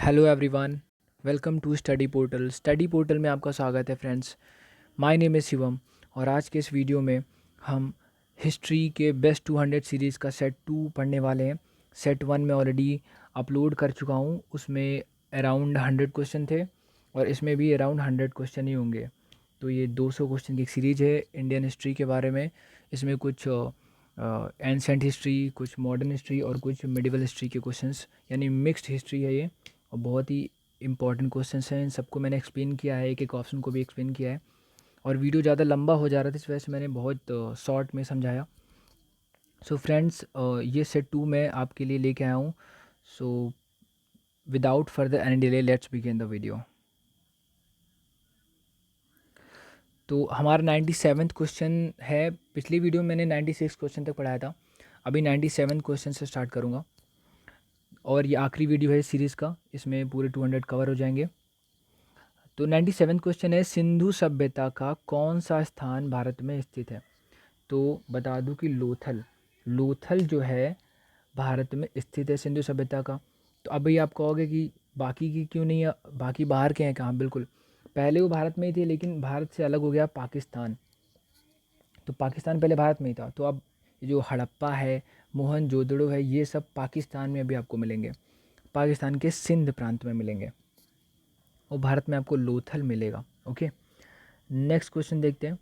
Hello everyone, welcome to study portal. Study portal में आपका स्वागत है friends. My name is Shivam और आज के इस वीडियो में हम हिस्ट्री के बेस्ट 200 सीरीज़ का सेट 2 पढ़ने वाले हैं। सेट 1 में ऑलरेडी अपलोड कर चुका हूँ, उसमें अराउंड 100 क्वेश्चन थे और इसमें भी अराउंड 100 क्वेश्चन ही होंगे। तो ये 200 क्वेश्चन की एक सीरीज़ है इंडियन हिस्ट्री के बारे में। इसमें कुछ एंसेंट हिस्ट्री, कुछ मॉडर्न हिस्ट्री और कुछ मिडिवल हिस्ट्री के क्वेश्चंस, यानी मिक्स्ड हिस्ट्री है ये। और बहुत ही इंपॉर्टेंट क्वेश्चंस हैं, इन सबको मैंने एक्सप्लेन किया है, एक एक ऑप्शन को भी एक्सप्लेन किया है। और वीडियो ज़्यादा लंबा हो जा रहा था, इस वजह से मैंने बहुत शॉर्ट में समझाया। सो फ्रेंड्स, ये सेट 2 मैं आपके लिए लेके आया हूँ। So without further any delay let's begin the video. तो हमारा 97th क्वेश्चन है। पिछली वीडियो में मैंने 96 क्वेश्चन तक पढ़ाया था, अभी 97 क्वेश्चन से स्टार्ट करूँगा और ये आखिरी वीडियो है सीरीज़ का, इसमें पूरे 200 कवर हो जाएंगे। तो 97 क्वेश्चन है, सिंधु सभ्यता का कौन सा स्थान भारत में स्थित है? तो बता दूं कि लोथल, लोथल जो है भारत में स्थित है सिंधु सभ्यता का। तो अभी आप कहोगे कि बाकी की क्यों नहीं है, बाकी बाहर के हैं कहाँ? बिल्कुल, पहले वो भारत में ही थे लेकिन भारत से अलग हो गया पाकिस्तान। तो पाकिस्तान पहले भारत में ही था, तो अब ये जो हड़प्पा है, मोहनजोदड़ो है, ये सब पाकिस्तान में अभी आपको मिलेंगे, पाकिस्तान के सिंध प्रांत में मिलेंगे और भारत में आपको लोथल मिलेगा। ओके, नेक्स्ट क्वेश्चन देखते हैं।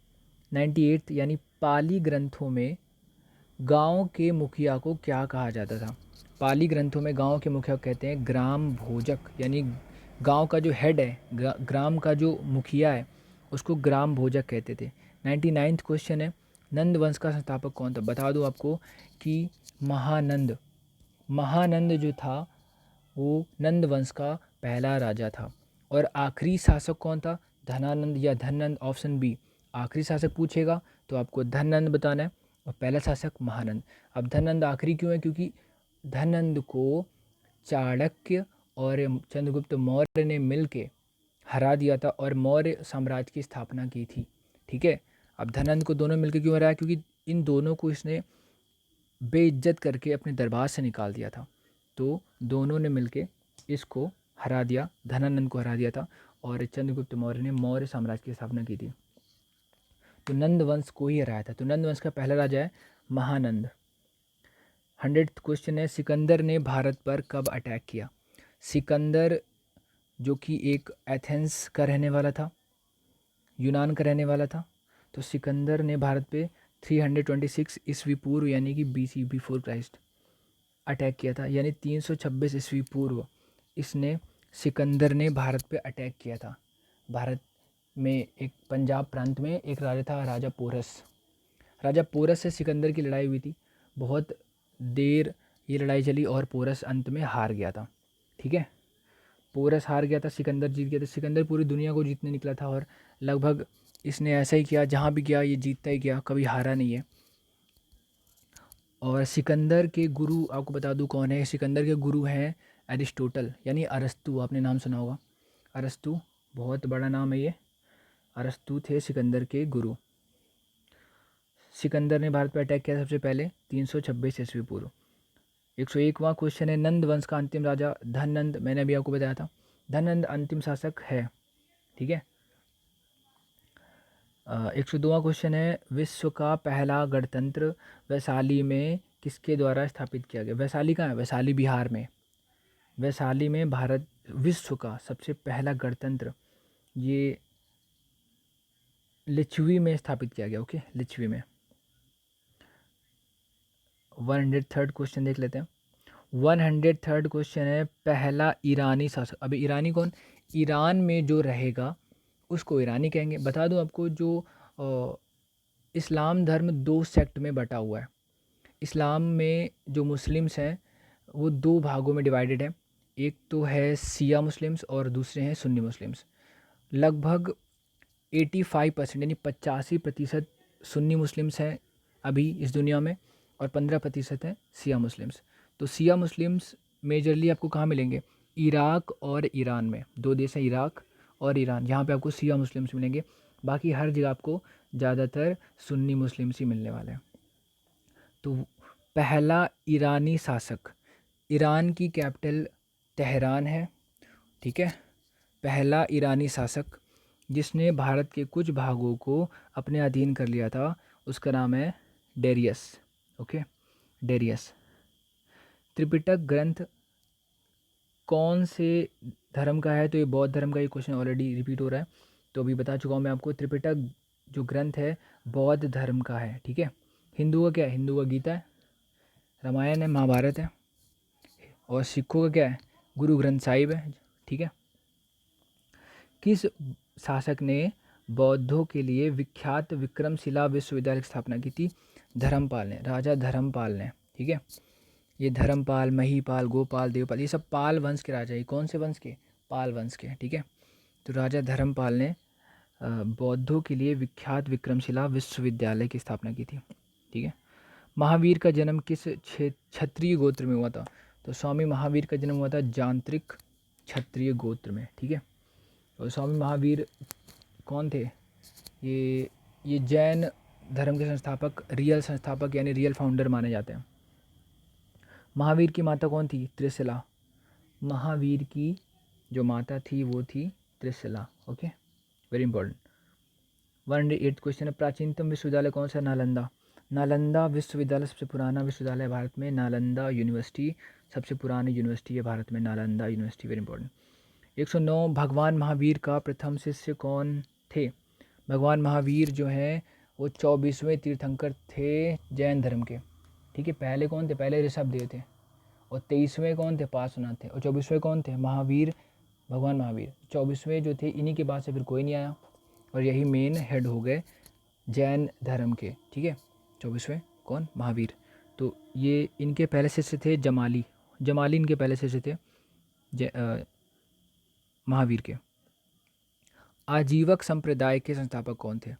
98 यानी पाली ग्रंथों में गांव के मुखिया को क्या कहा जाता था? पाली ग्रंथों में गांव के मुखिया को कहते हैं ग्राम भोजक, यानी गांव का जो हेड है, ग्राम का जो मुखिया है, उसको ग्राम भोजक कहते थे। 99th क्वेश्चन है, नंद वंश का संस्थापक कौन था? बता दो आपको कि महानंद, महानंद जो था वो नंद वंश का पहला राजा था। और आखिरी शासक कौन था? धनानंद या धननंद, ऑप्शन बी। आखिरी शासक पूछेगा तो आपको धननंद बताना है और पहला शासक महानंद। अब धननंद आखिरी क्यों है? क्योंकि धननंद को चाणक्य और चंद्रगुप्त मौर्य ने मिल के हरा दिया था और मौर्य साम्राज्य की स्थापना की थी। ठीक है, अब धननंद को दोनों मिलकर क्यों हराया? क्योंकि इन दोनों को इसने बेइज्जत करके अपने दरबार से निकाल दिया था। तो दोनों ने मिलके इसको हरा दिया, धनानंद को हरा दिया था और चंद्रगुप्त मौर्य ने मौर्य साम्राज्य की स्थापना की थी। तो नंद वंश को ही हराया था। तो नंद वंश का पहला राजा है महानंद। 100th क्वेश्चन है, सिकंदर ने भारत पर कब अटैक किया? सिकंदर जो कि एक एथेंस का रहने वाला था, यूनान का रहने वाला था। तो सिकंदर ने भारत पे 326 ईस्वी पूर्व यानी कि BC, बिफोर क्राइस्ट, अटैक किया था। यानी 326 ईस्वी पूर्व इसने, सिकंदर ने भारत पे अटैक किया था। भारत में एक पंजाब प्रांत में एक राजा था, राजा पोरस। राजा पोरस से सिकंदर की लड़ाई हुई थी, बहुत देर ये लड़ाई चली और पोरस अंत में हार गया था। ठीक है, पोरस हार गया था, सिकंदर जीत गया था। सिकंदर पूरी दुनिया को जीतने निकला था और लगभग इसने ऐसा ही किया, जहाँ भी गया ये जीतता ही गया, कभी हारा नहीं है। और सिकंदर के गुरु आपको बता दूं कौन है? सिकंदर के गुरु हैं अरिस्टोटल, यानी अरस्तु, आपने नाम सुना होगा। अरस्तु, बहुत बड़ा नाम है ये। अरस्तु थे सिकंदर के गुरु। सिकंदर ने भारत पर अटैक किया सबसे पहले 326 ईस्वी पूर्व। 101वां क्वेश्चन है, नंद वंश का अंतिम राजा धननंद, मैंने अभी आपको बताया था, धननंद अंतिम शासक है। ठीक है। 102वां क्वेश्चन है, विश्व का पहला गणतंत्र वैशाली में किसके द्वारा स्थापित किया गया? वैशाली कहाँ है? वैशाली बिहार में। वैशाली में भारत विश्व का सबसे पहला गणतंत्र ये लिच्छवी में स्थापित किया गया। ओके, लिच्छवी में। 103rd क्वेश्चन देख लेते हैं। 103rd क्वेश्चन है, पहला ईरानी शासक। अभी ईरानी कौन? ईरान में जो रहेगा उसको ईरानी कहेंगे। बता दूं आपको, जो इस्लाम धर्म दो सेक्ट में बटा हुआ है। इस्लाम में जो मुस्लिम्स हैं वो दो भागों में डिवाइडेड है। एक तो है शिया मुस्लिम्स और दूसरे हैं सुन्नी मुस्लिम्स। लगभग 85% यानी 85% सुन्नी मुस्लिम्स हैं अभी इस दुनिया में और 15% हैं शिया मुस्लिम्स। तो शिया मुस्लिम्स मेजरली आपको कहाँ मिलेंगे? इराक और ईरान में। दो देश हैं, इराक और ईरान, यहाँ पे आपको शिया मुस्लिम्स मिलेंगे। बाकी हर जगह आपको ज़्यादातर सुन्नी मुस्लिम्स ही मिलने वाले हैं। तो पहला ईरानी शासक, ईरान की कैपिटल तेहरान है ठीक है। पहला ईरानी शासक जिसने भारत के कुछ भागों को अपने अधीन कर लिया था, उसका नाम है डेरियस। Okay, Darius. त्रिपिटक ग्रंथ कौन से धर्म का है? तो ये बौद्ध धर्म का। ये क्वेश्चन ऑलरेडी रिपीट हो रहा है, तो अभी बता चुका हूँ मैं आपको। त्रिपिटक जो ग्रंथ है बौद्ध धर्म का है, ठीक है। हिंदू का क्या है? हिंदू का गीता है, रामायण है, महाभारत है। और सिखों का क्या है? गुरु ग्रंथ साहिब है, ठीक है। किस शासक ने बौद्धों के लिए विख्यात विक्रमशिला विश्वविद्यालय की स्थापना की थी? धर्मपाल ने, राजा धर्मपाल ने, ठीक है। ये धर्मपाल, महीपाल, गोपाल, देवपाल, ये सब पाल वंश के राजा। ये कौन से वंश के? पाल वंश के, ठीक है। तो राजा धर्मपाल ने बौद्धों के लिए विख्यात विक्रमशिला विश्वविद्यालय की स्थापना की थी, ठीक है। महावीर का जन्म किस क्षत्रिय गोत्र में हुआ था? तो स्वामी महावीर का जन्म हुआ था जांत्रिक क्षत्रिय गोत्र में, ठीक है। और स्वामी महावीर कौन थे? ये जैन धर्म के संस्थापक, रियल संस्थापक यानी रियल फाउंडर माने जाते हैं। महावीर की माता कौन थी? त्रिशिला। महावीर की जो माता थी वो थी Trishala. Okay, very important. 108 question है, प्राचीनतम विश्वविद्यालय कौन सा? नालंदा। नालंदा विश्वविद्यालय सबसे पुराना विश्वविद्यालय है भारत में। नालंदा यूनिवर्सिटी सबसे पुरानी यूनिवर्सिटी है भारत में, नालंदा यूनिवर्सिटी, वेरी इंपॉर्टेंट। 109 भगवान महावीर का प्रथम शिष्य कौन थे? भगवान महावीर जो हैं वो 24वें तीर्थंकर थे जैन धर्म के, ठीक है। पहले कौन थे? पहले ऋषभदेव थे। और 23वें कौन थे? पार्श्वनाथ थे। और 24वें कौन थे? महावीर, भगवान महावीर। 24वें जो थे, इन्हीं के बाद से फिर कोई नहीं आया, और यही मेन हेड हो गए जैन धर्म के, ठीक है। 24वें कौन? महावीर। तो ये इनके पहले शिष्य थे जमाली। जमाली इनके पहले शिष्य थे महावीर के। आजीवक संप्रदाय के संस्थापक कौन थे?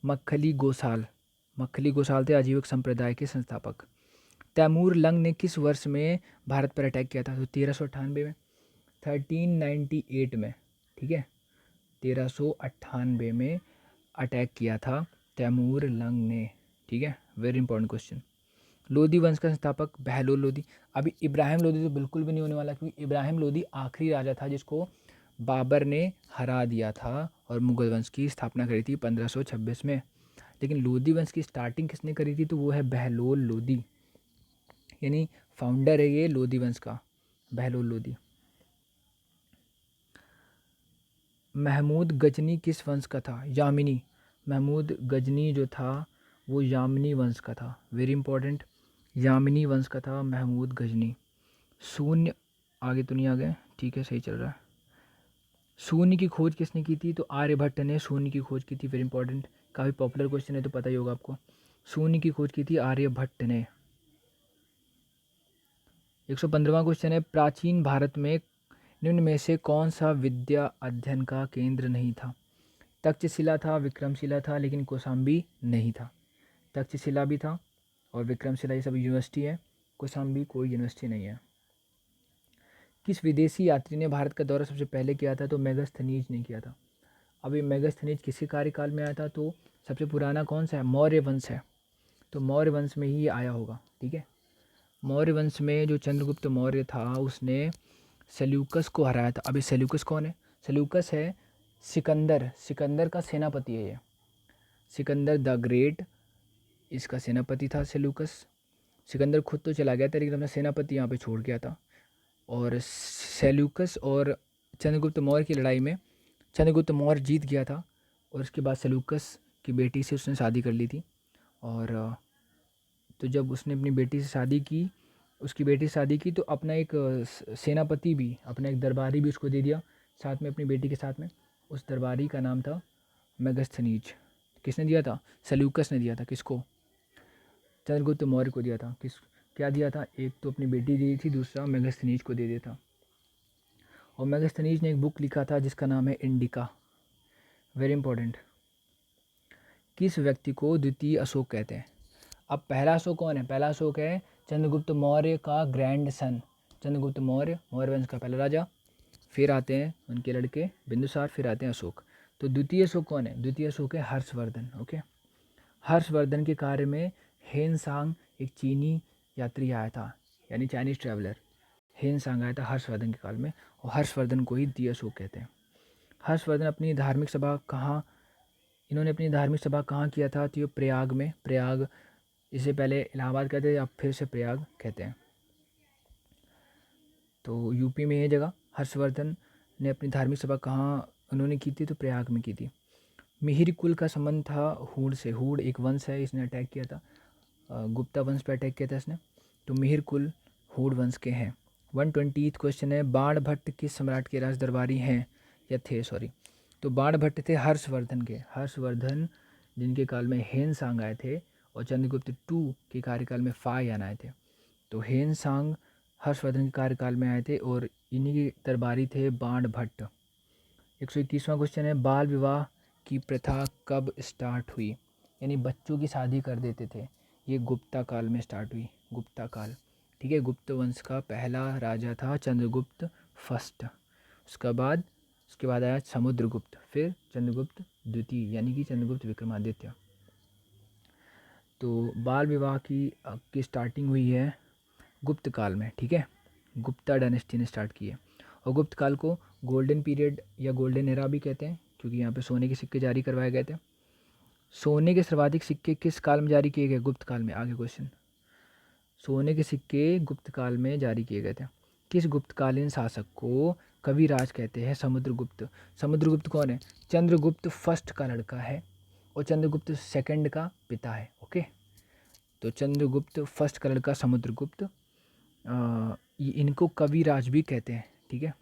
मक्खली गोसाल। मक्खली गोसाल थे आजीवक संप्रदाय के संस्थापक। तैमूर लंग ने किस वर्ष में भारत पर अटैक किया था? तो 1398 में, 1398 में, ठीक है। 1398 में अटैक किया था तैमूर लंग ने, ठीक है। Very important question. लोधी वंश का संस्थापक बहलोल लोधी। अभी इब्राहिम लोधी तो बिल्कुल भी नहीं होने वाला, क्योंकि इब्राहिम लोधी आखिरी राजा था जिसको बाबर ने हरा दिया था और मुगल वंश की स्थापना करी थी 1526 में। लेकिन लोधी वंश की स्टार्टिंग किसने करी थी? तो वो है बहलोल लोधी, यानी फाउंडर है ये लोधी वंश का, बहलोल लोधी। महमूद गजनी किस वंश का था? यामिनी। महमूद गजनी जो था वो यामिनी वंश का था, वेरी इंपॉर्टेंट। यामिनी वंश का था महमूद गजनी। शून्य, आगे तो नहीं आ गए, ठीक है, सही चल रहा है। शून्य की खोज किसने की थी? तो आर्यभट्ट ने शून्य की खोज की थी, वेरी इंपॉर्टेंट। काफ़ी पॉपुलर क्वेश्चन है तो पता ही होगा आपको। शून्य की खोज की थी आर्यभट्ट ने। 115वां क्वेश्चन है, प्राचीन भारत में निम्न में से कौन सा विद्या अध्ययन का केंद्र नहीं था? तक्षशिला था, विक्रमशिला था, लेकिन कौशाम्बी नहीं था। तक्षशिला भी था और विक्रमशिला, ये सब यूनिवर्सिटी है, कौशाम्बी कोई यूनिवर्सिटी नहीं है। किस विदेशी यात्री ने भारत का दौरा सबसे पहले किया था? तो मेगास्थनीज ने किया था। अब ये मेगास्थनीज किसी कार्यकाल में आया था? तो सबसे पुराना कौन सा है? मौर्य वंश है, तो मौर्य वंश में ही ये आया होगा, ठीक है। मौर्य वंश में जो चंद्रगुप्त मौर्य था उसने सेल्यूकस को हराया था। अभी सेल्यूकस कौन है? सेल्यूकस है सिकंदर, सिकंदर का सेनापति है ये। सिकंदर द ग्रेट इसका सेनापति था सेल्यूकस। सिकंदर खुद तो चला गया था लेकिन अपना सेनापति यहाँ पे छोड़ गया था। और सेल्यूकस और चंद्रगुप्त मौर्य की लड़ाई में चंद्रगुप्त मौर्य जीत गया था, और उसके बाद सेल्यूकस की बेटी से उसने शादी कर ली थी। और तो जब उसने अपनी बेटी से शादी की, उसकी बेटी से शादी की, तो अपना एक सेनापति भी, अपना एक दरबारी भी उसको दे दिया साथ में, अपनी बेटी के साथ में। उस दरबारी का नाम था मेगास्थनीज। किसने दिया था? सेल्यूकस ने दिया था। किसको? चंद्रगुप्त मौर्य को दिया था। किस, क्या दिया था? एक तो अपनी बेटी दी थी, दूसरा मेगास्थनीज को दे दिया था। और मेगास्थनीज ने एक बुक लिखा था जिसका नाम है इंडिका, वेरी इंपॉर्टेंट। किस व्यक्ति को द्वितीय अशोक कहते हैं? अब पहला अशोक कौन है? पहला अशोक है चंद्रगुप्त मौर्य का ग्रैंड सन, चंद्रगुप्त मौर्य, मौर्य वंश का पहला राजा। फिर आते हैं उनके लड़के बिंदुसार, फिर आते हैं अशोक। तो द्वितीय अशोक कौन है? द्वितीय अशोक है हर्षवर्धन। ओके, हर्षवर्धन के कार्य में हेन सांग एक चीनी यात्री आया था, यानी चाइनीज ट्रैवलर। हेन सांग आया था हर्षवर्धन के काल में, और हर्षवर्धन को ही द्वि अशोक कहते हैं। हर्षवर्धन अपनी धार्मिक सभा कहाँ इन्होंने अपनी धार्मिक सभा कहाँ किया था? तो ये प्रयाग में, प्रयाग, इससे पहले इलाहाबाद कहते थे, अब फिर से प्रयाग कहते हैं। तो यूपी में ये जगह हर्षवर्धन ने अपनी धार्मिक सभा कहाँ उन्होंने की थी? तो प्रयाग में की थी। मिहिर कुल का संबंध था हूण से। हूण एक वंश है, इसने अटैक किया था, गुप्ता वंश पर अटैक किया था इसने। तो मिहिर कुल हूण वंश के हैं। 120th क्वेश्चन है, बाण भट्ट किस सम्राट के राज दरबारी हैं या थे? सॉरी, तो बाण भट्ट थे हर्षवर्धन के। हर्षवर्धन जिनके काल में हेन सांग आए थे और चंद्रगुप्त टू के कार्यकाल में फायान आए थे। तो हेन सांग हर्षवर्धन के कार्यकाल में आए थे और इन्हीं के दरबारी थे बाण भट्ट। 121वां क्वेश्चन है, बाल विवाह की प्रथा कब स्टार्ट हुई? यानी बच्चों की शादी कर देते थे, ये गुप्ता काल में स्टार्ट हुई, गुप्ता काल। ठीक है, गुप्त वंश का पहला राजा था चंद्रगुप्त फर्स्ट। उसके बाद आया समुद्रगुप्त, फिर चंद्रगुप्त द्वितीय यानी कि चंद्रगुप्त विक्रमादित्य। तो बाल विवाह की स्टार्टिंग हुई है गुप्त काल में। ठीक है, गुप्ता डायनेस्टी ने स्टार्ट की है। और गुप्त काल को गोल्डन पीरियड या गोल्डन एरा भी कहते हैं, क्योंकि यहाँ पे सोने के सिक्के जारी करवाए गए थे। सोने के सर्वाधिक सिक्के किस काल में जारी किए गए? गुप्त काल में। आगे क्वेश्चन, सोने के सिक्के गुप्त काल में जारी किए गए थे। किस गुप्तकालीन शासक को कविराज कहते हैं? समुद्रगुप्त। समुद्रगुप्त कौन है? चंद्रगुप्त फर्स्ट का लड़का है और चंद्रगुप्त सेकंड का पिता है। ओके, तो चंद्रगुप्त फर्स्ट का लड़का समुद्रगुप्त, इनको कविराज भी कहते हैं। ठीक है,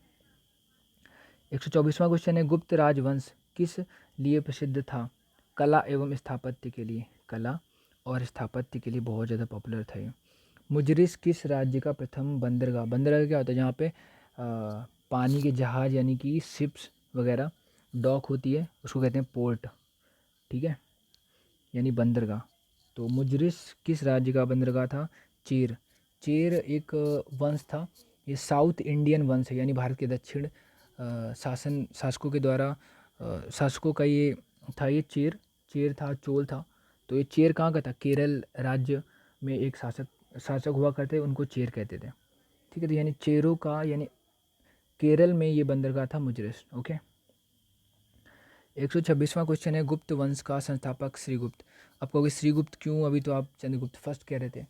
124वां क्वेश्चन है, गुप्त राजवंश किस लिए प्रसिद्ध था? कला एवं स्थापत्य के लिए। कला और स्थापत्य के लिए बहुत ज़्यादा पॉपुलर था ये। मुजरिस किस राज्य का प्रथम बंदरगाह? बंदरगाह क्या होता है? जहाँ पे पानी के जहाज़ यानी कि शिप्स वगैरह डॉक होती है, उसको कहते हैं पोर्ट। ठीक है, यानी बंदरगाह। तो मुजरिस किस राज्य का बंदरगाह था? चेर। चेर एक वंश था, ये साउथ इंडियन वंश है, यानी भारत के दक्षिण शासकों के द्वारा शासकों का ये था। ये चेर था, चोल था। तो ये चेर कहाँ का था? केरल राज्य में एक शासक हुआ करते, उनको चेर कहते थे। ठीक है, तो यानी चेरों का, यानी केरल में ये बंदरगाह था मुजरिस। ओके, 126वां क्वेश्चन है, गुप्त वंश का संस्थापक श्रीगुप्त। अब कहोगे श्रीगुप्त क्यों? अभी तो आप चंद्रगुप्त फर्स्ट कह रहे थे।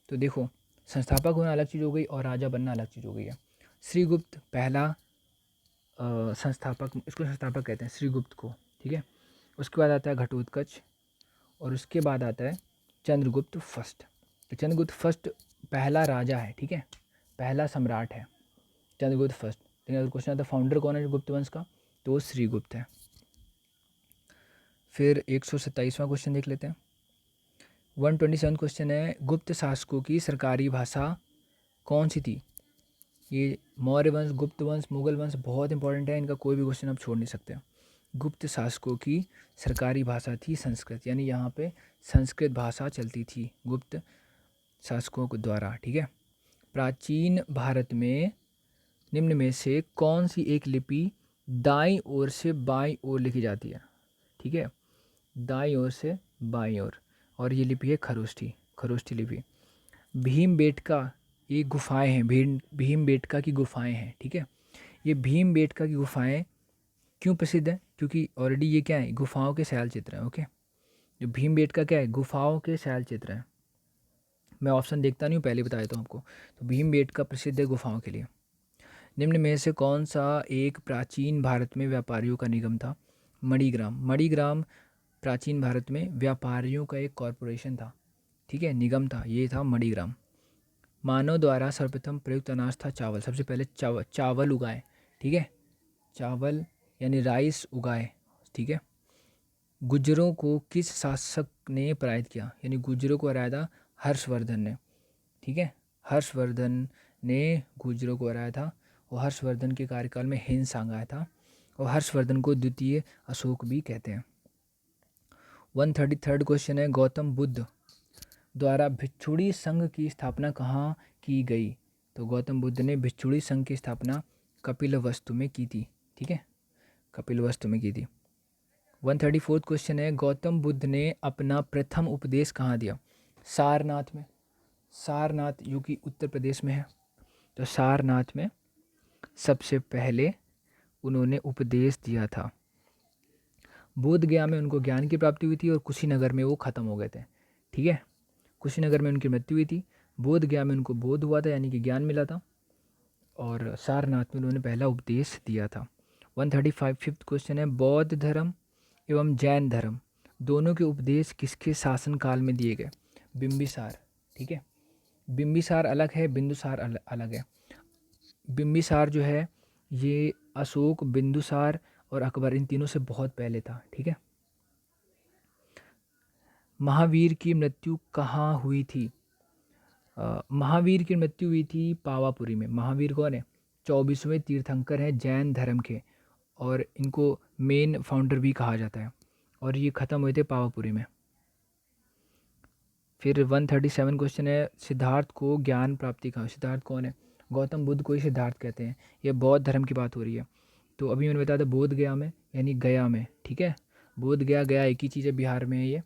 तो देखो, संस्थापक होना अलग चीज़ हो गई और राजा बनना अलग चीज़ हो गई है। श्रीगुप्त पहला संस्थापक, इसको संस्थापक कहते हैं श्रीगुप्त को। ठीक है, उसके बाद आता है घटोत्कच और उसके बाद आता है चंद्रगुप्त फर्स्ट। तो चंद्रगुप्त फर्स्ट पहला राजा है। ठीक है, पहला सम्राट है चंद्रगुप्त फर्स्ट। लेकिन अगर क्वेश्चन आता है फाउंडर कौन है गुप्त वंश का, तो श्रीगुप्त है। फिर 127वां क्वेश्चन देख लेते हैं। 127 क्वेश्चन है, गुप्त शासकों की सरकारी भाषा कौन सी थी? ये मौर्य वंश, गुप्त वंश, मुगल वंश बहुत इंपॉर्टेंट है, इनका कोई भी क्वेश्चन आप छोड़ नहीं सकते। गुप्त शासकों की सरकारी भाषा थी संस्कृत, यानी यहाँ पे संस्कृत भाषा चलती थी गुप्त शासकों के द्वारा। ठीक है, प्राचीन भारत में निम्न में से कौन सी एक लिपि दाईं ओर से बाईं ओर लिखी जाती है? ठीक है, दाईं ओर से बाईं ओर, और ये लिपि है खरोष्ठी लिपि। भीमबेटका ये गुफाएं हैं, भीमबेटका की गुफाएं हैं। ठीक है, ये भीमबेटका की गुफाएं क्यों प्रसिद्ध है? क्योंकि ऑलरेडी ये क्या है? गुफाओं के शैल चित्र हैं। ओके, जो भीमबेटका क्या है? गुफाओं के शैल चित्र हैं। मैं ऑप्शन देखता नहीं हूँ, पहले बता देता हूँ आपको। तो भीमबेटका प्रसिद्ध है गुफाओं के लिए। निम्न में से कौन सा एक प्राचीन भारत में व्यापारियों का निगम था? मणिग्राम। मणिग्राम प्राचीन भारत में व्यापारियों का एक कॉरपोरेशन था। ठीक है, निगम था, ये था मणिग्राम। मानव द्वारा सर्वप्रथम प्रयुक्त अनाज था चावल। सबसे पहले चावल उगाए। ठीक है, चावल यानी राइस उगाए। ठीक है, गुज्जरों को किस शासक ने पराजित किया? यानी गुज्जरों को हराया था हर्षवर्धन ने। ठीक है, हर्षवर्धन ने गुज्जरों को हराया था और हर्षवर्धन के कार्यकाल में हिंसांग आया था और हर्षवर्धन को द्वितीय अशोक भी कहते हैं। 133 क्वेश्चन है, गौतम बुद्ध द्वारा भिक्षुणी संघ की स्थापना कहाँ की गई? तो गौतम बुद्ध ने भिक्षुणी संघ की स्थापना कपिलवस्तु में की थी। ठीक है, कपिलवस्तु में की थी। 134 क्वेश्चन है, गौतम बुद्ध ने अपना प्रथम उपदेश कहाँ दिया? सारनाथ में। सारनाथ जो कि उत्तर प्रदेश में है, तो सारनाथ में सबसे पहले उन्होंने उपदेश दिया था। बोध गया में उनको ज्ञान की प्राप्ति हुई थी और कुशीनगर में वो ख़त्म हो गए थे। ठीक है, कुशीनगर में उनकी मृत्यु हुई थी, बोध गया में उनको बोध हुआ था यानी कि ज्ञान मिला था, और सारनाथ में उन्होंने पहला उपदेश दिया था। 135 फिफ्थ क्वेश्चन है, बौद्ध धर्म एवं जैन धर्म दोनों के उपदेश किसके शासनकाल में दिए गए? बिंबिसार। ठीक है, बिंबिसार अलग है, बिंदुसार अलग है। बिंबिसार जो है ये अशोक, बिंदुसार और अकबर इन तीनों से बहुत पहले था। ठीक है, महावीर की मृत्यु कहाँ हुई थी? महावीर की मृत्यु हुई थी पावापुरी में। महावीर कौन है? 24वें तीर्थंकर हैं जैन धर्म के, और इनको मेन फाउंडर भी कहा जाता है, और ये ख़त्म हुए थे पावापुरी में। फिर 137 क्वेश्चन है, सिद्धार्थ को ज्ञान प्राप्ति कहा? सिद्धार्थ कौन है? गौतम बुद्ध को ही सिद्धार्थ कहते हैं। ये बौद्ध धर्म की बात हो रही है। तो अभी मैंने बताया था बोध गया में यानी गया में। ठीक है, बोध गया गया एक ही चीज़ है, बिहार में है ये।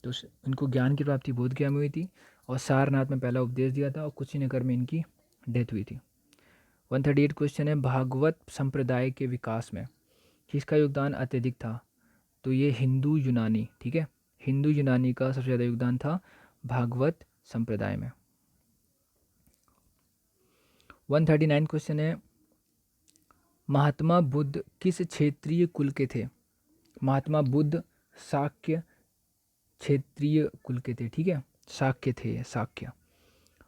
तो इनको ज्ञान की प्राप्ति बोध गया में हुई थी, और सारनाथ में पहला उपदेश दिया था, और कुशीनगर में इनकी डेथ हुई थी। 138 क्वेश्चन है, भागवत संप्रदाय के विकास में किसका योगदान अत्यधिक था? तो ये हिंदू यूनानी। ठीक है, हिंदू यूनानी का सबसे ज़्यादा योगदान था भागवत संप्रदाय में। 139 क्वेश्चन है, महात्मा बुद्ध किस क्षेत्रीय कुल के थे? महात्मा बुद्ध शाक्य क्षेत्रीय कुल के थे। ठीक है, शाक्य थे, शाक्य।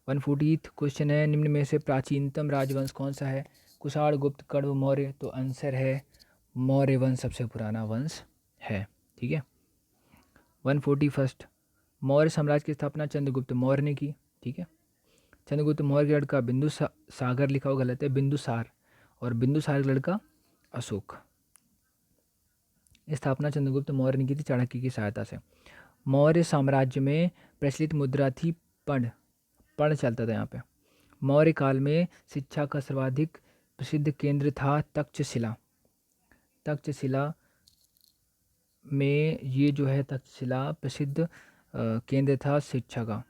140 क्वेश्चन है, निम्न में से प्राचीनतम राजवंश कौन सा है? कुषाण, गुप्त, कण्व, मौर्य। तो आंसर है मौर्य वंश सबसे पुराना वंश है। ठीक है, 141 मौर्य साम्राज्य की स्थापना चंद्रगुप्त मौर्य ने की। ठीक है, चंद्रगुप्त मौर्य का लड़का बिंदु सागर लिखा हुआ गलत है, बिंदुसार, और बिंदुसार का लड़का अशोक। स्थापना चंद्रगुप्त मौर्य ने की थी चाणक्य की सहायता से। मौर्य साम्राज्य में प्रचलित मुद्रा थी पर्ण। पर्ण चलता था यहाँ पे। मौर्य काल में शिक्षा का सर्वाधिक प्रसिद्ध केंद्र था तक्षशिला। तक्षशिला में ये जो है तक्षशिला प्रसिद्ध केंद्र था शिक्षा का।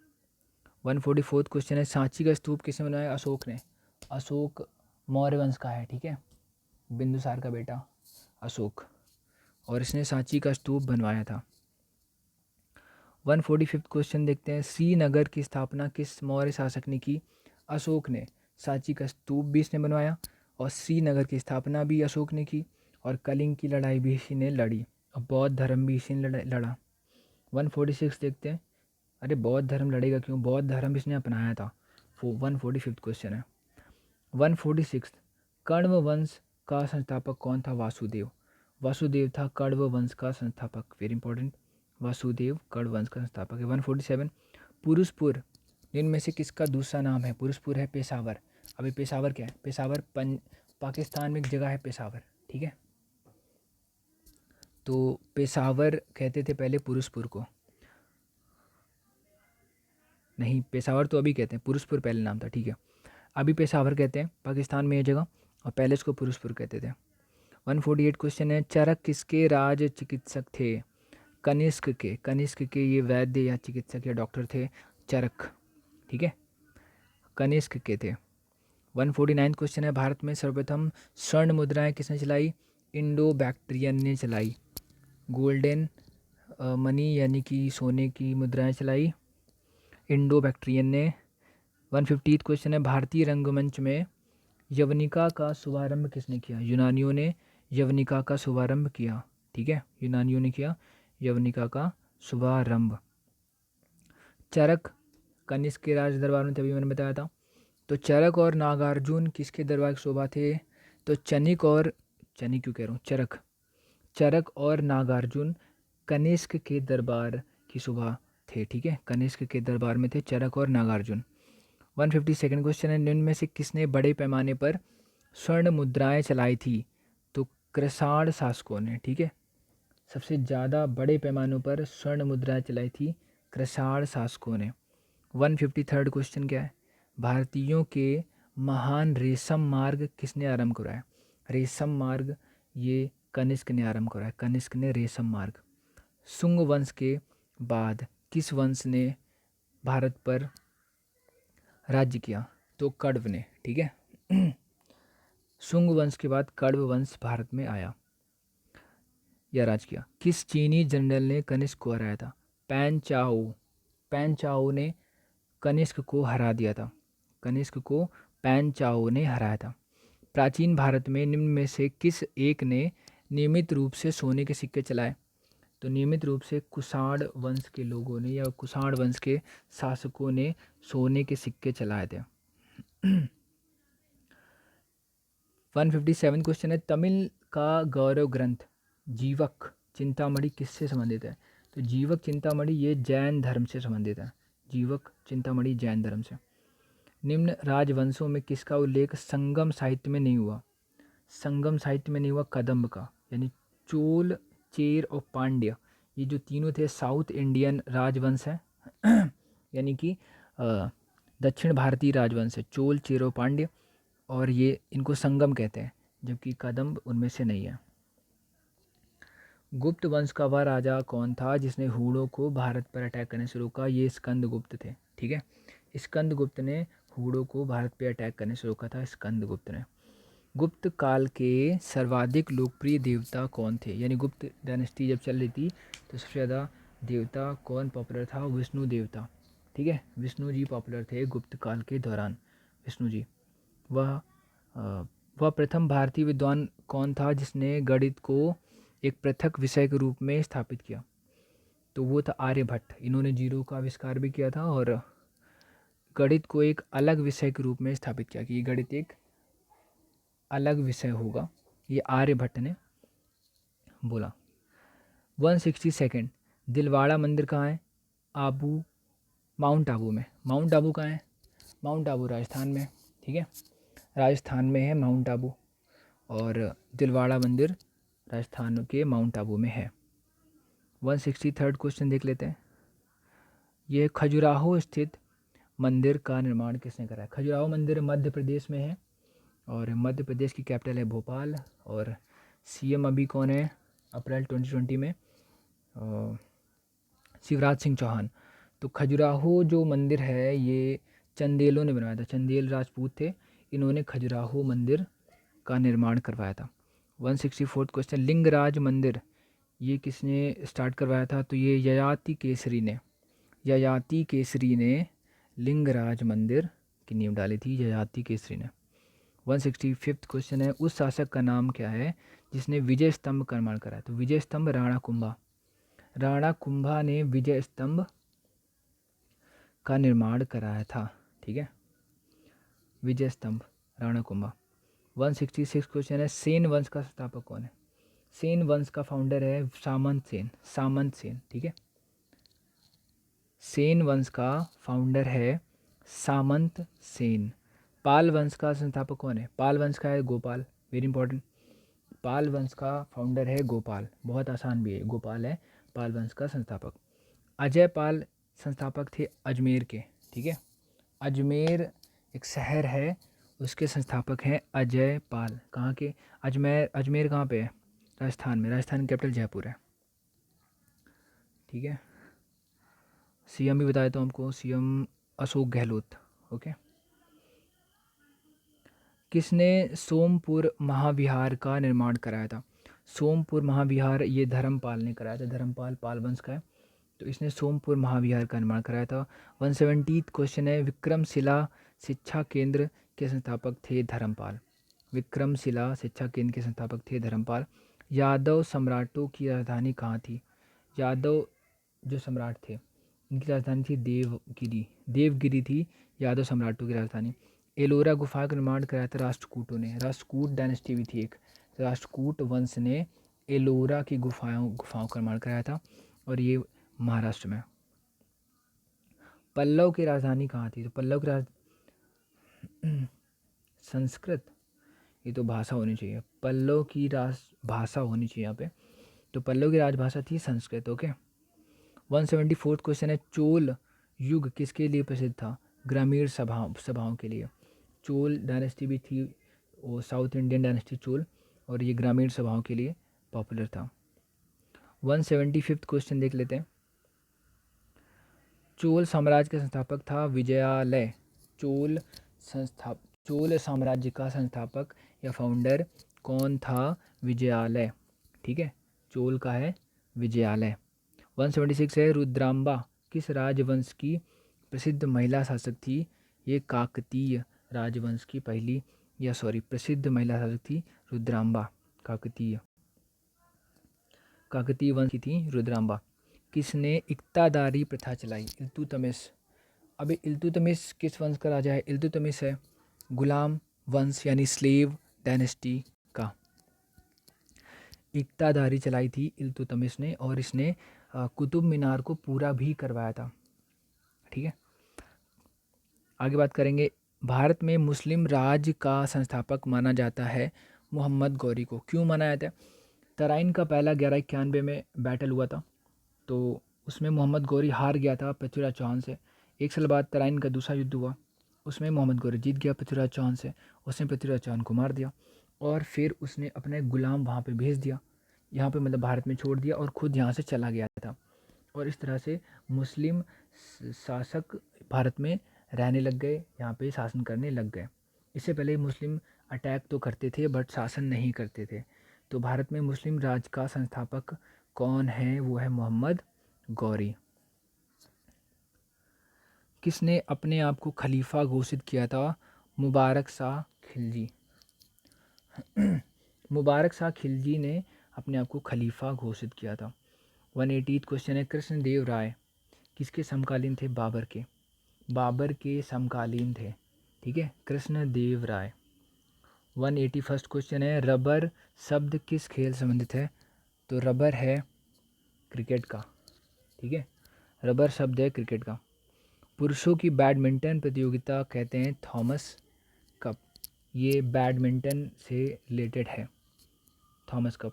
144 क्वेश्चन है, सांची का स्तूप किसने बनवाया? अशोक ने। अशोक मौर्य वंश का है। ठीक है, बिंदुसार का बेटा अशोक, और इसने सांची का स्तूप बनवाया था। 145 क्वेश्चन देखते हैं, श्रीनगर की स्थापना किस मौर्य शासक ने की? अशोक ने। सांची का स्तूप भी इसने बनवाया, और श्रीनगर की स्थापना भी अशोक ने की, और कलिंग की लड़ाई भी इसी ने लड़ी, और बौद्ध धर्म भी इसी ने लड़ा। 146 देखते हैं, अरे बौद्ध धर्म लड़ेगा क्यों? बौद्ध धर्म इसने अपनाया था। 145 क्वेश्चन है। 146 कण्व वंश का संस्थापक कौन था? वासुदेव। वासुदेव था कण्व वंश का संस्थापक। वेरी इंपॉर्टेंट, वासुदेव कण्व वंश का संस्थापक है। 147 पुरुषपुर इनमें में से किसका दूसरा नाम है? पुरुषपुर है पेशावर। अभी पेशावर क्या है? पेशावर पाकिस्तान में एक जगह है पेशावर। ठीक है, तो पेशावर कहते थे पहले पुरुषपुर को। नहीं, पेशावर तो अभी कहते हैं, पुरुषपुर पहले नाम था। ठीक है, अभी पेशावर कहते हैं पाकिस्तान में ये जगह, और पहले इसको पुरुषपुर कहते थे। 148 क्वेश्चन है, चरक किसके राज चिकित्सक थे? कनिष्क के। कनिष्क के ये वैद्य या चिकित्सक या डॉक्टर थे चरक। ठीक है, कनिष्क के थे। 149 क्वेश्चन है, भारत में सर्वप्रथम स्वर्ण मुद्राएं किसने चलाई? इंडो बैक्ट्रियन ने चलाई। गोल्डन मनी यानी कि सोने की मुद्राएं चलाई इंडो बैक्ट्रियन ने। 150 क्वेश्चन है, भारतीय रंगमंच में यवनिका का शुभारंभ किसने किया? यूनानियों ने यवनिका का शुभारंभ किया। ठीक है, यूनानियों ने किया यवनिका का शुभारंभ। चरक कनिष्क के राज दरबार में, तभी मैंने बताया था। तो चरक और नागार्जुन किसके दरबार की शोभा थे? तो चनिक क्यों कह रहा हूँ, चरक और नागार्जुन कनिष्क के दरबार की शोभा थे। ठीक है, कनिष्क के दरबार में थे चरक और नागार्जुन। 152 क्वेश्चन है, निम्न में से किसने बड़े पैमाने पर स्वर्ण मुद्राएं चलाई थी? तो कृषाण शासकों ने। ठीक है, सबसे ज़्यादा बड़े पैमानों पर स्वर्ण मुद्राएं चलाई थी कृषाण शासकों ने। 153 क्वेश्चन क्या है, भारतीयों के महान रेशम मार्ग किसने आरंभ कराया? रेशम मार्ग ये कनिष्क ने आरंभ कराया, कनिष्क ने रेशम मार्ग। शुंग वंश के बाद किस वंश ने भारत पर राज्य किया? तो कण्व ने। ठीक है, शुंग वंश के बाद कण्व वंश भारत में आया या राज किया। किस चीनी जनरल ने कनिष्क को हराया था? पैन चाओ। पैन चाओ ने कनिष्क को हरा दिया था। कनिष्क को पैन चाओ ने हराया था। प्राचीन भारत में निम्न में से किस एक ने नियमित रूप से सोने के सिक्के चलाए? तो नियमित रूप से कुषाण वंश के लोगों ने या कुषाण वंश के शासकों ने सोने के सिक्के चलाए थे। 157 क्वेश्चन है, तमिल का गौरव ग्रंथ जीवक चिंतामणि किससे संबंधित है? तो जीवक चिंतामणि ये जैन धर्म से संबंधित है। जीवक चिंतामणि जैन धर्म से। निम्न राजवंशों में किसका उल्लेख संगम साहित्य में नहीं हुआ? संगम साहित्य में नहीं हुआ कदम्ब का, यानी चोल, चेर और पांड्य, ये जो तीनों थे साउथ इंडियन राजवंश है यानी कि दक्षिण भारतीय राजवंश है, चोल, चेर और पांड्य, और ये इनको संगम कहते हैं, जबकि कदम्ब उनमें से नहीं है। गुप्त वंश का वह राजा कौन था जिसने हूणों को भारत पर अटैक करने से रोका? ये स्कंदगुप्त थे। ठीक है, स्कंदगुप्त ने हूणों को भारत पर अटैक करने से रोका था, स्कंदगुप्त ने। गुप्त काल के सर्वाधिक लोकप्रिय देवता कौन थे? यानी गुप्त डायनेस्टी जब चल रही थी तो सबसे ज़्यादा देवता कौन पॉपुलर था? विष्णु देवता। ठीक है, विष्णु जी पॉपुलर थे गुप्त काल के दौरान, विष्णु जी। वह प्रथम भारतीय विद्वान कौन था जिसने गणित को एक पृथक विषय के रूप में स्थापित किया? तो वो था आर्यभट्ट। इन्होंने जीरो का आविष्कार भी किया था और गणित को एक अलग विषय के रूप में स्थापित किया कि गणित एक अलग विषय होगा, ये आर्यभट्ट ने बोला। 162 दिलवाड़ा मंदिर कहाँ है? माउंट आबू में। माउंट आबू कहाँ है? माउंट आबू राजस्थान में। ठीक है, राजस्थान में है माउंट आबू, और दिलवाड़ा मंदिर राजस्थान के माउंट आबू में है। 163 क्वेश्चन देख लेते हैं। ये खजुराहो स्थित मंदिर का निर्माण किसने करा है? खजुराहो मंदिर मध्य प्रदेश में है और मध्य प्रदेश की कैपिटल है भोपाल, और सीएम अभी कौन है अप्रैल 2020 में? शिवराज सिंह चौहान। तो खजुराहो जो मंदिर है ये चंदेलों ने बनवाया था, चंदेल राजपूत थे, इन्होंने खजुराहो मंदिर का निर्माण करवाया था। 164 क्वेश्चन, लिंगराज मंदिर ये किसने स्टार्ट करवाया था? तो ये ययाति केसरी ने। ययाति केसरी ने लिंगराज मंदिर की नींव डाली थी, ययाति केसरी ने। 165 क्वेश्चन है, उस शासक का नाम क्या है जिसने विजय स्तंभ का निर्माण करा? तो विजय स्तंभ राणा कुंभा। राणा कुंभा ने विजय स्तंभ का निर्माण कराया था। ठीक है, विजय स्तंभ राणा कुंभा। 166 क्वेश्चन है, सेन वंश का संस्थापक कौन है? सेन वंश का फाउंडर है सामंत सेन। सामंत सेन। ठीक है, सेन वंश का फाउंडर है सामंत सेन। पाल वंश का संस्थापक कौन है? पाल वंश का है गोपाल, वेरी इंपॉर्टेंट। पाल वंश का फाउंडर है गोपाल, बहुत आसान भी है, गोपाल है पाल वंश का संस्थापक। अजय पाल संस्थापक थे अजमेर के। ठीक है, अजमेर एक शहर है, उसके संस्थापक हैं अजय पाल। कहाँ के? अजमेर। अजमेर कहाँ पे है? राजस्थान में। राजस्थान की कैपिटल जयपुर है। ठीक है, सीएम भी बताया तो हमको, सीएम अशोक गहलोत। ओके, किसने सोमपुर महाविहार का निर्माण कराया था? सोमपुर महाविहार ये धर्मपाल ने कराया था, धर्मपाल पाल वंश का है, तो इसने सोमपुर महाविहार का निर्माण कराया था। 170 क्वेश्चन है, विक्रमशिला शिक्षा केंद्र के संस्थापक थे धर्मपाल। विक्रमशिला शिक्षा केंद्र के संस्थापक थे धर्मपाल। यादव सम्राटों की राजधानी कहाँ थी? यादव जो सम्राट थे इनकी राजधानी थी देवगिरी। देवगिरी थी यादव सम्राटों की राजधानी। एलोरा गुफा का निर्माण कराया था राष्ट्रकूटों ने। राष्ट्रकूट डायनेस्टी भी थी एक, राष्ट्रकूट वंश ने एलोरा की गुफाओं का निर्माण कराया था, और ये महाराष्ट्र में। पल्लव की राजधानी कहाँ थी? तो पल्लव की संस्कृत, ये तो भाषा होनी चाहिए, पल्लव की भाषा होनी चाहिए यहाँ पे, तो पल्लव की राजभाषा थी संस्कृत। ओके, 174 क्वेश्चन है, चोल युग किसके लिए प्रसिद्ध था? ग्रामीण सभाओं के लिए। चोल डायनेस्टी भी थी, वो साउथ इंडियन डायनेस्टी चोल, और ये ग्रामीण सभाओं के लिए पॉपुलर था। 175 क्वेश्चन देख लेते हैं। चोल साम्राज्य का संस्थापक था विजयालय। चोल साम्राज्य का संस्थापक या फाउंडर कौन था विजयालय, ठीक है, चोल का है विजयालय। 176 है रुद्रांबा किस राजवंश की प्रसिद्ध महिला शासक थी, ये काकतीय राजवंश की पहली प्रसिद्ध महिला शासक थी रुद्रांबा, काकतीय वंश की थी रुद्रांबा। किसने इक्तादारी प्रथा चलाई, इल्तुतमिश। अभी इल्तुतमिश किस वंश का राजा है, इल्तुतमिश है गुलाम वंश यानी स्लेव डायनेस्टी का। इक्तादारी चलाई थी इल्तुतमिश ने और इसने कुतुब मीनार को पूरा भी करवाया था, ठीक है। आगे बात करेंगे, भारत में मुस्लिम राज का संस्थापक माना जाता है मोहम्मद गौरी को, क्यों माना जाता है? तराइन का पहला 1191 में बैटल हुआ था, तो उसमें मोहम्मद गौरी हार गया था पृथ्वीराज चौहान से। एक साल बाद तराइन का दूसरा युद्ध हुआ, उसमें मोहम्मद गौरी जीत गया पृथ्वीराज चौहान से, उसने पृथ्वीराज चौहान को मार दिया और फिर उसने अपने गुलाम वहाँ पे भेज दिया, यहाँ पे मतलब भारत में छोड़ दिया और ख़ुद यहाँ से चला गया था। और इस तरह से मुस्लिम शासक भारत में रहने लग गए, यहाँ पे शासन करने लग गए। इससे पहले मुस्लिम अटैक तो करते थे बट शासन नहीं करते थे। तो भारत में मुस्लिम राज का संस्थापक कौन है, वो है मोहम्मद गौरी। किसने अपने आप को खलीफा घोषित किया था, मुबारक शाह खिलजी। मुबारक शाह खिलजी ने अपने आप को खलीफा घोषित किया था। 180 क्वेश्चन है, कृष्णदेव राय किसके समकालीन थे, बाबर के समकालीन थे, ठीक है, कृष्णदेव राय। 181 क्वेश्चन है, रबर शब्द किस खेल से संबंधित है, तो रबर है क्रिकेट का, ठीक है, रबर शब्द है क्रिकेट का। पुरुषों की बैडमिंटन प्रतियोगिता कहते हैं थॉमस कप, ये बैडमिंटन से रिलेटेड है, थॉमस कप।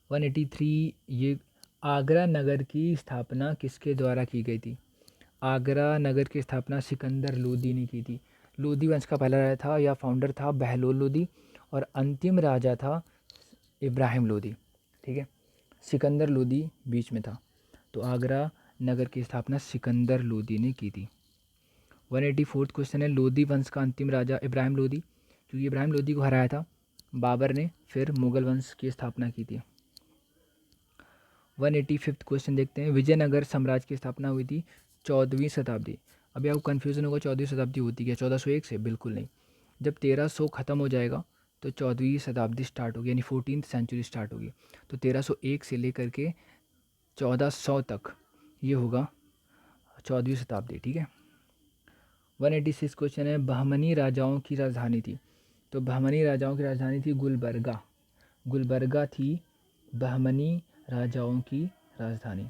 183, ये आगरा नगर की स्थापना किसके द्वारा की गई थी, आगरा नगर की स्थापना सिकंदर लोदी ने की थी। लोदी वंश का पहला राजा था या फाउंडर था बहलोल लोदी और अंतिम राजा था इब्राहिम लोदी, ठीक है, सिकंदर लोदी बीच में था। तो आगरा नगर की स्थापना सिकंदर लोदी ने की थी। 184 क्वेश्चन है, लोदी वंश का अंतिम राजा इब्राहिम लोदी, क्योंकि इब्राहिम लोदी को हराया था बाबर ने, फिर मुगल वंश की स्थापना की थी। 185 क्वेश्चन देखते हैं, विजयनगर साम्राज्य की स्थापना हुई थी 14वीं शताब्दी। अभी आपको कन्फ्यूज़न होगा 14वीं शताब्दी होती क्या, 1401 से, बिल्कुल नहीं। जब 1300 ख़त्म हो जाएगा तो 14वीं शताब्दी स्टार्ट होगी, यानी 14th सेंचुरी स्टार्ट होगी। तो 1301 से लेकर के 1400 तक ये होगा 14वीं शताब्दी, ठीक है। 186 क्वेश्चन है, बहमनी राजाओं की राजधानी थी, तो बहमनी राजाओं की राजधानी थी गुलबर्गा, गुलबर्गा थी बहमनी राजाओं की राजधानी।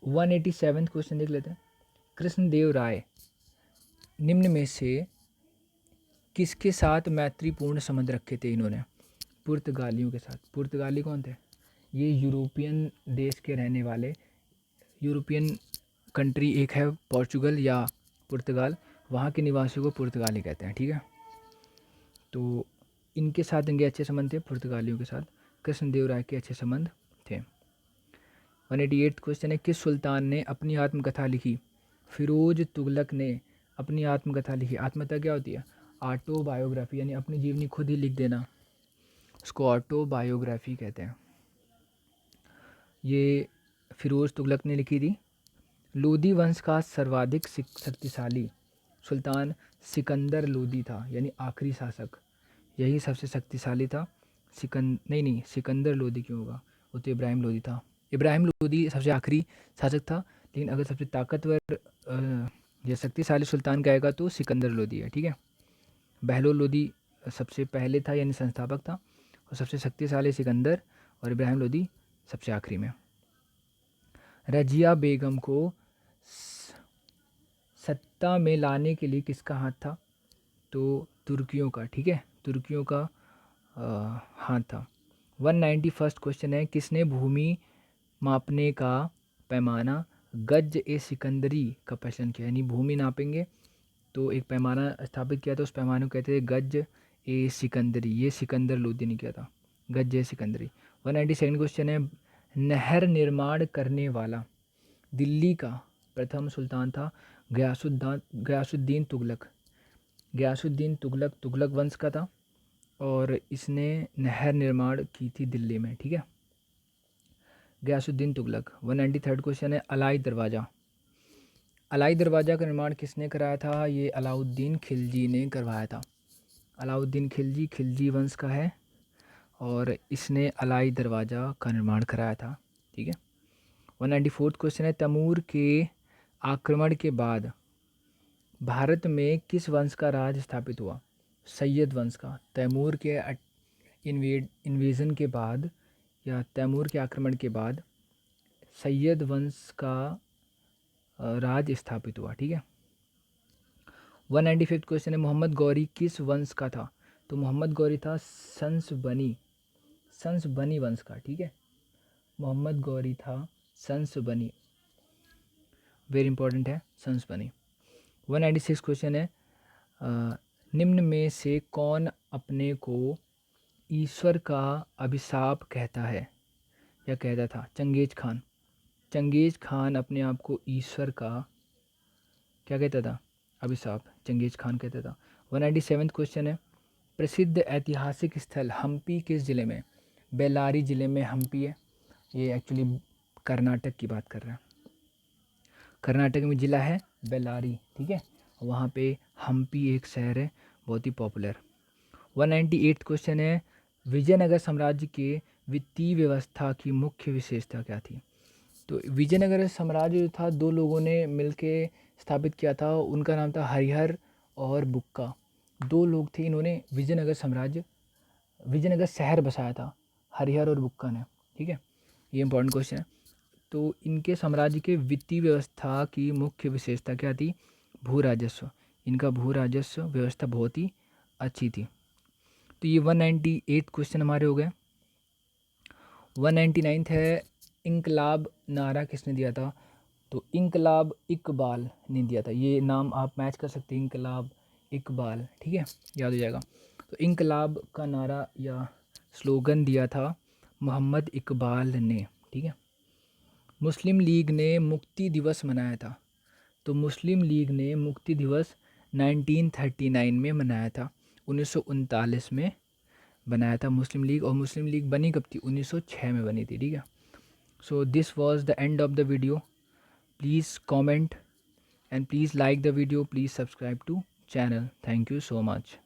187 क्वेश्चन देख लेते हैं, कृष्णदेव राय निम्न में से किसके साथ मैत्रीपूर्ण संबंध रखे थे इन्होंने, पुर्तगालियों के साथ। पुर्तगाली कौन थे, ये यूरोपियन देश के रहने वाले, यूरोपियन कंट्री एक है पोर्चुगल या पुर्तगाल, वहाँ के निवासियों को पुर्तगाली कहते हैं, ठीक है। तो इनके साथ इनके अच्छे संबंध थे, पुर्तगालियों के साथ कृष्णदेव राय के अच्छे संबंध थे। 188 क्वेश्चन है, किस सुल्तान ने अपनी आत्मकथा लिखी, फिरोज तुगलक ने अपनी आत्मकथा लिखी। आत्मकथा क्या होती है, ऑटोबायोग्राफी, यानी अपनी जीवनी खुद ही लिख देना, उसको ऑटोबायोग्राफी कहते हैं। ये फिरोज तुगलक ने लिखी थी। लोदी वंश का सर्वाधिक शक्तिशाली सुल्तान सिकंदर लोदी था, यानी आखिरी शासक, यही सबसे शक्तिशाली था। सिकंदर लोदी क्यों होगा, वो तो इब्राहिम लोदी था। इब्राहिम लोदी सबसे आखिरी शासक था, लेकिन अगर सबसे ताकतवर या शक्तिशाली सुल्तान कहेगा तो सिकंदर लोदी है, ठीक है। बहलोल लोदी सबसे पहले था यानी संस्थापक था, और सबसे शक्तिशाली सिकंदर, और इब्राहिम लोदी सबसे आखिरी में। रजिया बेगम को सत्ता में लाने के लिए किसका हाथ था, तो तुर्कियों का, ठीक है, तुर्कियों का हाथ था। 191 क्वेश्चन है, किसने भूमि मापने का पैमाना गज ए सिकंदरी का प्रचलन किया, यानी भूमि नापेंगे तो एक पैमाना स्थापित किया था, उस पैमाने को कहते थे गज ए सिकंदरी, ये सिकंदर लोदी ने किया था, गज ए सिकंदरी। 192 क्वेश्चन है, नहर निर्माण करने वाला दिल्ली का प्रथम सुल्तान था गयासुद्दीन तुगलक, गयासुद्दीन तुगलक तुगलक वंश का था और इसने नहर निर्माण की थी दिल्ली में, ठीक है। गयासुद्दीन तुगलक। 193 क्वेश्चन है अलाई दरवाज़ा। अलाई दरवाज़ा का निर्माण किसने कराया था? ये अलाउद्दीन खिलजी ने करवाया था। अलाउद्दीन खिलजी खिलजी वंश का है और इसने अलाई दरवाज़ा का निर्माण कराया था, ठीक है। 194 क्वेश्चन है तैमूर के आक्रमण के बाद भारत में किस वंश का राज स्थापित हुआ? सैयद वंश का। तैमूर के इन्वेजन के बाद या तैमूर के आक्रमण के बाद सैयद वंश का राज स्थापित हुआ, ठीक है। 195 क्वेश्चन है मोहम्मद गौरी किस वंश का था? तो मोहम्मद गौरी था संसबनी वंश का, ठीक है। मोहम्मद गौरी था संसबनी, वेरी इंपॉर्टेंट है संसबनी। 196 क्वेश्चन है निम्न में से कौन अपने को ईश्वर का अभिशाप कहता है या कहता था? Genghis Khan. चंगेज खान अपने आप को ईश्वर का क्या कहता था? अभिशाप। चंगेज खान कहता था। 197 क्वेश्चन है प्रसिद्ध ऐतिहासिक स्थल हम्पी किस ज़िले में? बेल्लारी ज़िले में हम्पी है। ये एक्चुअली कर्नाटक की बात कर रहा है। कर्नाटक में ज़िला है बेल्लारी, ठीक है। वहाँ पे हम्पी एक शहर है, बहुत ही पॉपुलर। 198 क्वेश्चन है विजयनगर साम्राज्य के वित्तीय व्यवस्था की मुख्य विशेषता क्या थी? तो विजयनगर साम्राज्य जो था दो लोगों ने मिलके स्थापित किया था, उनका नाम था हरिहर और बुक्का। दो लोग थे, इन्होंने विजयनगर शहर बसाया था, हरिहर और बुक्का ने, ठीक है। ये इंपॉर्टेंट क्वेश्चन है। तो इनके साम्राज्य के वित्तीय व्यवस्था की मुख्य विशेषता क्या थी? भू राजस्व। इनका भू राजस्व व्यवस्था बहुत ही अच्छी थी। तो ये 198 क्वेश्चन हमारे हो गए। 199 है इनकलाब नारा किसने दिया था? तो इनकलाब इकबाल ने दिया था। ये नाम आप मैच कर सकते हैं, इनकलाब इकबाल, ठीक है, याद हो जाएगा। तो इनकलाब का नारा या स्लोगन दिया था मोहम्मद इकबाल ने, ठीक है। मुस्लिम लीग ने मुक्ति दिवस मनाया था। तो मुस्लिम लीग ने मुक्ति दिवस 1939 में मनाया था, 1939 में बनाया था मुस्लिम लीग। और मुस्लिम लीग बनी कब थी? 1906 में बनी थी, ठीक है। So this was the end of the video. Please comment and please like the video, please subscribe to channel. Thank you so much.